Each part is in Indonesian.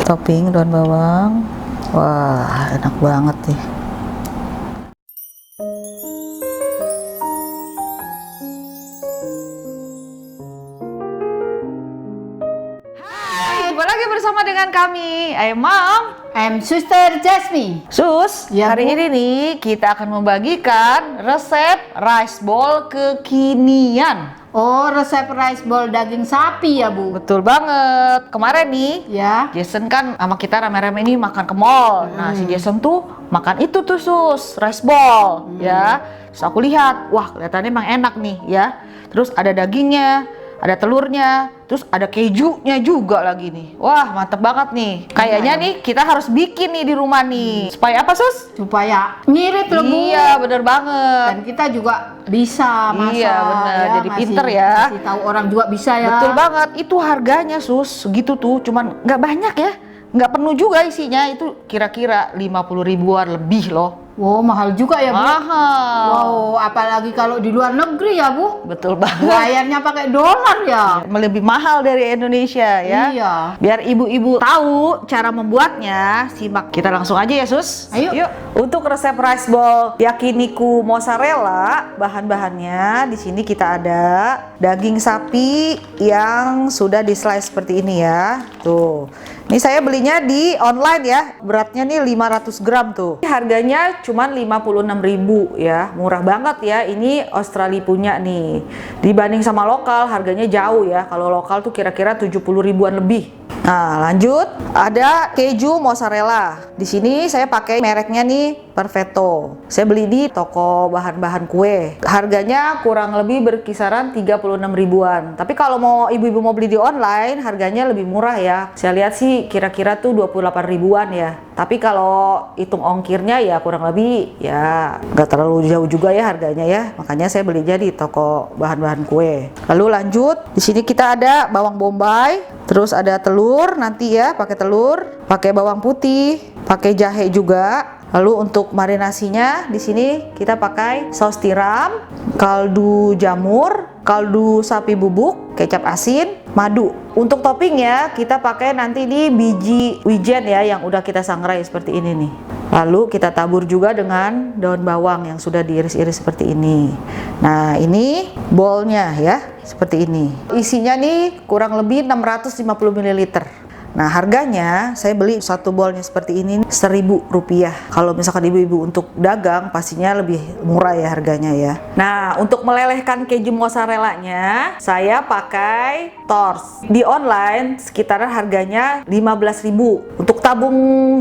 Topping daun bawang. Wah, enak banget nih. Hai, jumpa lagi bersama dengan kami. I'm Mom. I'm Suster Jasmine. Sus, Ya, hari Bu. ini nih kita akan membagikan resep rice bowl kekinian. Oh, resep rice bowl daging sapi ya, Bu? Betul banget. Kemarin nih, Ya. Jason kan sama kita rame-rame ini makan ke mall. Nah, si Jason tuh makan itu tuh sus, rice bowl, ya. Terus aku lihat, wah kelihatannya emang enak nih, ya. Terus ada dagingnya, ada telurnya, terus ada kejunya juga lagi nih. Wah, mantep banget nih. Kayaknya nih kita harus bikin nih di rumah nih. Supaya apa sus? Supaya ngirit loh, Bu. Iya, bener banget. Dan kita juga bisa masak. Iya, bener. Jadi ngasih- pinter ya. Kasih tahu orang juga bisa ya. Betul banget, itu harganya sus segitu tuh, cuman nggak banyak ya, nggak penuh juga isinya, itu kira-kira 50 ribuan lebih loh. Wow, mahal juga ya, Bu? Mahal. Wow, apalagi kalau di luar negeri ya, Bu? Betul banget. Bayarnya pakai dolar ya. Lebih mahal dari Indonesia ya. Iya. Biar ibu-ibu tahu cara membuatnya, simak kita langsung aja ya sus. Ayo. Yuk. Untuk resep rice bowl yakiniku mozzarella, bahan-bahannya di sini kita ada daging sapi yang sudah di slice seperti ini ya. Tuh. Ini saya belinya di online ya. Beratnya nih 500 gram tuh. Harganya cuman 56.000 ya. Murah banget ya. Ini Australia punya nih. Dibanding sama lokal harganya jauh ya. Kalau lokal tuh kira-kira 70 ribuan lebih. Nah, lanjut ada keju mozzarella. Di sini saya pakai mereknya nih Perfetto. Saya beli di toko bahan-bahan kue. Harganya kurang lebih berkisaran 36 ribuan. Tapi kalau mau ibu-ibu mau beli di online, harganya lebih murah ya. Saya lihat sih kira-kira tuh 28 ribuan ya. Tapi kalau hitung ongkirnya ya kurang lebih ya nggak terlalu jauh juga ya harganya ya. Makanya saya belinya di toko bahan-bahan kue. Lalu lanjut, di sini kita ada bawang bombay, terus ada telur nanti ya, pakai telur, pakai bawang putih, pakai jahe juga. Lalu untuk marinasinya di sini kita pakai saus tiram, kaldu jamur, kaldu sapi bubuk, kecap asin, madu. Untuk toppingnya kita pakai nanti di biji wijen ya yang udah kita sangrai seperti ini nih. Lalu kita tabur juga dengan daun bawang yang sudah diiris-iris seperti ini. Nah, ini bowlnya ya, seperti ini. Isinya nih kurang lebih 650 ml. Nah, harganya saya beli satu bowlnya seperti ini Rp1.000. Kalau misalkan ibu-ibu untuk dagang pastinya lebih murah ya harganya ya. Nah, untuk melelehkan keju mozzarellanya saya pakai Torch. Di online sekitaran harganya 15.000. Untuk tabung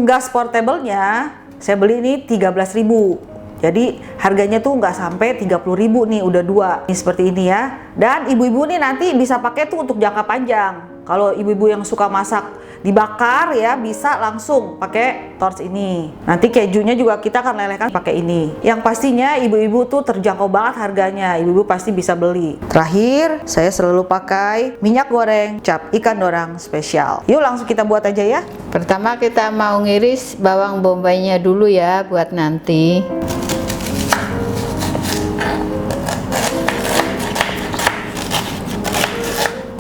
gas portable-nya saya beli ini 13.000. Jadi harganya tuh nggak sampai 30.000 nih, udah dua. Ini seperti ini ya. Dan ibu-ibu nih nanti bisa pakai tuh untuk jangka panjang. Kalau ibu-ibu yang suka masak dibakar ya bisa langsung pakai torch ini. Nanti kejunya juga kita akan lelehkan pakai ini. Yang pastinya ibu-ibu tuh terjangkau banget harganya. Ibu-ibu pasti bisa beli. Terakhir, saya selalu pakai minyak goreng cap ikan dorang spesial. Yuk langsung kita buat aja ya. Pertama kita mau ngiris bawang bombaynya dulu ya buat nanti.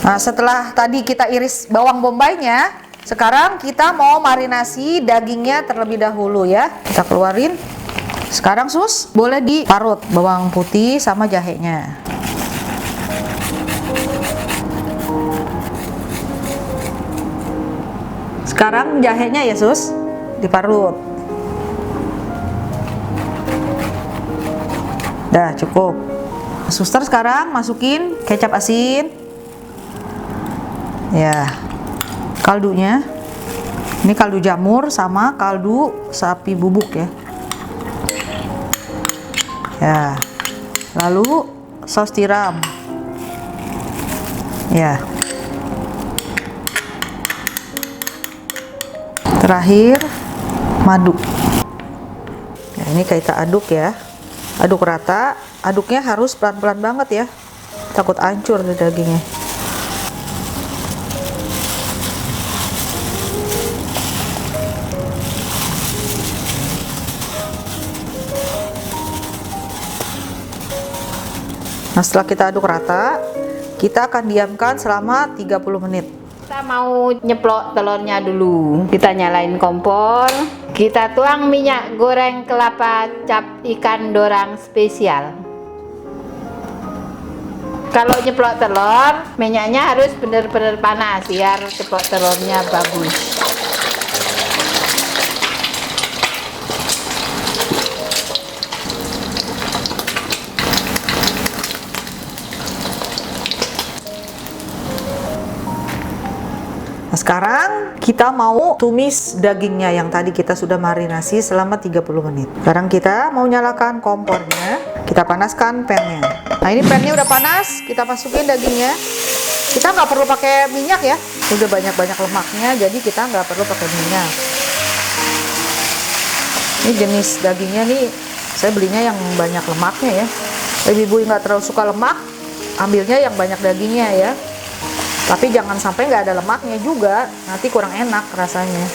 Nah, setelah tadi kita iris bawang bombaynya, sekarang kita mau marinasi dagingnya terlebih dahulu ya. Kita keluarin. Sekarang sus, boleh diparut bawang putih sama jahenya. Sekarang jahenya ya sus, diparut. Dah cukup. Suster sekarang masukin kecap asin. Ya, kaldunya ini kaldu jamur sama kaldu sapi bubuk ya. Ya, lalu saus tiram. Ya, terakhir madu. Ya, ini kita aduk ya, aduk rata. Aduknya harus pelan-pelan banget ya, takut hancur dagingnya. Nah, setelah kita aduk rata, kita akan diamkan selama 30 menit. Kita mau nyeplok telurnya dulu. Kita nyalain kompor. Kita tuang minyak goreng kelapa cap ikan dorang spesial. Kalau nyeplok telur, minyaknya harus benar-benar panas biar ceplok telurnya bagus. Nah, sekarang kita mau tumis dagingnya yang tadi kita sudah marinasi selama 30 menit. Sekarang kita mau nyalakan kompornya, kita panaskan pannya. Nah, ini pannya udah panas, kita masukin dagingnya. Kita nggak perlu pakai minyak ya, udah banyak-banyak lemaknya, jadi kita nggak perlu pakai minyak. Ini jenis dagingnya nih, saya belinya yang banyak lemaknya ya. Ibu-ibu yang nggak terlalu suka lemak, ambilnya yang banyak dagingnya ya. Tapi jangan sampai nggak ada lemaknya juga, nanti kurang enak rasanya.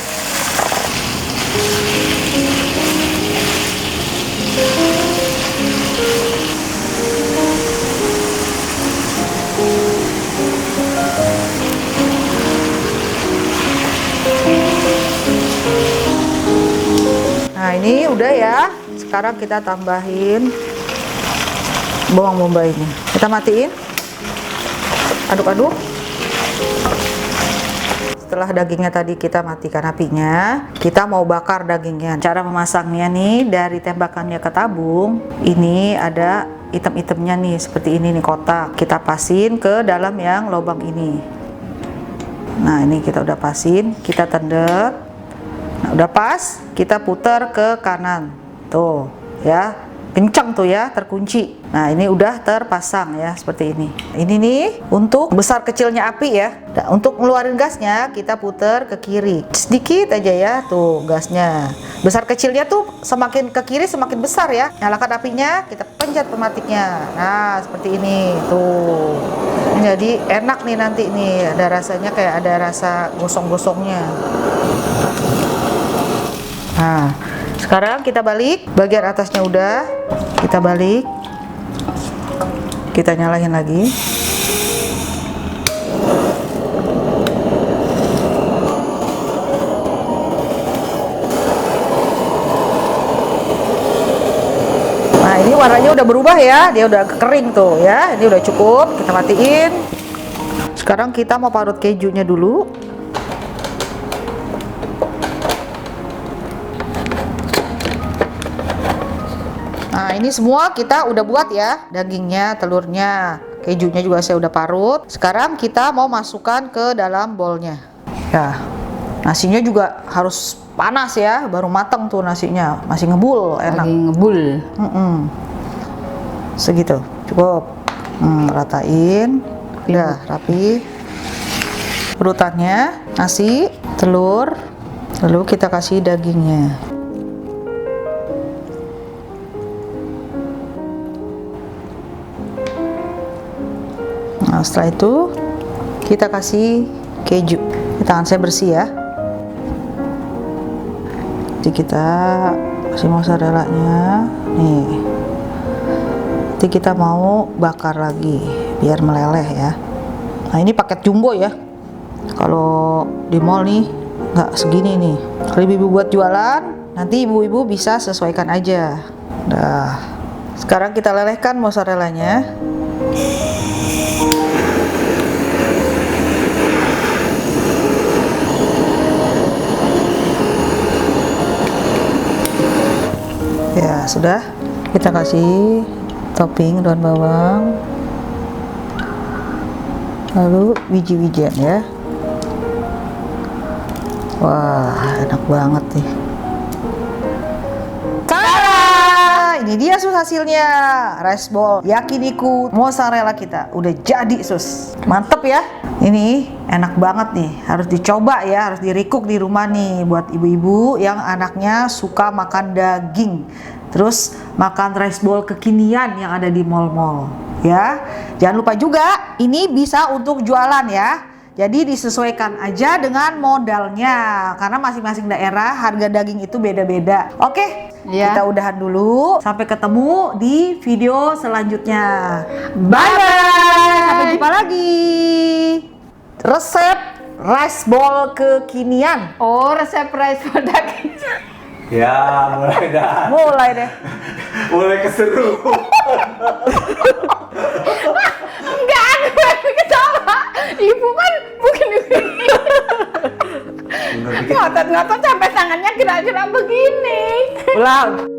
Nah, ini udah ya. Sekarang kita tambahin bawang bombaynya. Kita matiin. Aduk-aduk. Setelah dagingnya tadi kita matikan apinya, kita mau bakar dagingnya. Cara memasangnya nih, dari tembakannya ke tabung, ini ada item-itemnya nih, seperti ini nih kotak. Kita pasin ke dalam yang lubang ini. Nah, ini kita udah pasin, kita tendek. Nah, udah pas, kita putar ke kanan. Tuh, ya. Kencang tuh ya, terkunci. Nah, ini udah terpasang ya, seperti ini. Ini nih untuk besar kecilnya api ya. Nah, untuk ngeluarin gasnya kita putar ke kiri sedikit aja ya, tuh gasnya. Besar kecilnya tuh semakin ke kiri semakin besar ya. Nyalakan apinya, kita pencet pematiknya. Nah, seperti ini tuh. Jadi enak nih nanti nih, ada rasanya kayak ada rasa gosong-gosongnya. Nah, sekarang kita balik, bagian atasnya udah, kita balik, kita nyalain lagi. Nah, ini warnanya udah berubah ya, dia udah kering tuh ya, ini udah cukup, kita matiin. Sekarang kita mau parut kejunya dulu. Nah, ini semua kita udah buat ya, dagingnya, telurnya, kejunya juga saya udah parut. Sekarang kita mau masukkan ke dalam bowlnya. Ya, nasinya juga harus panas ya, baru matang tuh nasinya, masih ngebul, enak. Lagi ngebul. Segitu, cukup. Ratain, udah rapi. Urutannya, nasi, telur, lalu kita kasih dagingnya. Nah, setelah itu kita kasih keju. Tangan saya bersih ya. Jadi kita kasih mozzarella-nya. Nih. Nanti kita mau bakar lagi biar meleleh ya. Nah, ini paket jumbo ya. Kalau di mall nih nggak segini nih. Kalau ibu buat jualan, nanti ibu-ibu bisa sesuaikan aja. Nah, sekarang kita lelehkan mozzarella-nya. Ya, sudah. Kita kasih topping daun bawang. Lalu biji-bijian ya. Wah, enak banget nih. Tada! Ini dia sus hasilnya. Rice bowl yakiniku mozzarella kita. Udah jadi sus. Mantep ya. Ini enak banget nih. Harus dicoba ya, harus dirikuk di rumah nih buat ibu-ibu yang anaknya suka makan daging. Terus makan rice bowl kekinian yang ada di mall-mall ya. Jangan lupa juga ini bisa untuk jualan ya. Jadi disesuaikan aja dengan modalnya, karena masing-masing daerah harga daging itu beda-beda. Oke, ya. Kita udahan dulu. Sampai ketemu di video selanjutnya. Bye-bye. Sampai jumpa lagi. Resep rice ball kekinian. Oh, resep rice ball daging. Ya, mulai dah. Mulai deh. Mulai keseru. Enggak, aku baru ketawa. Ibu kan begini-begini. Ngotot-ngotot sampai tangannya gerak-gerak begini. Ulang.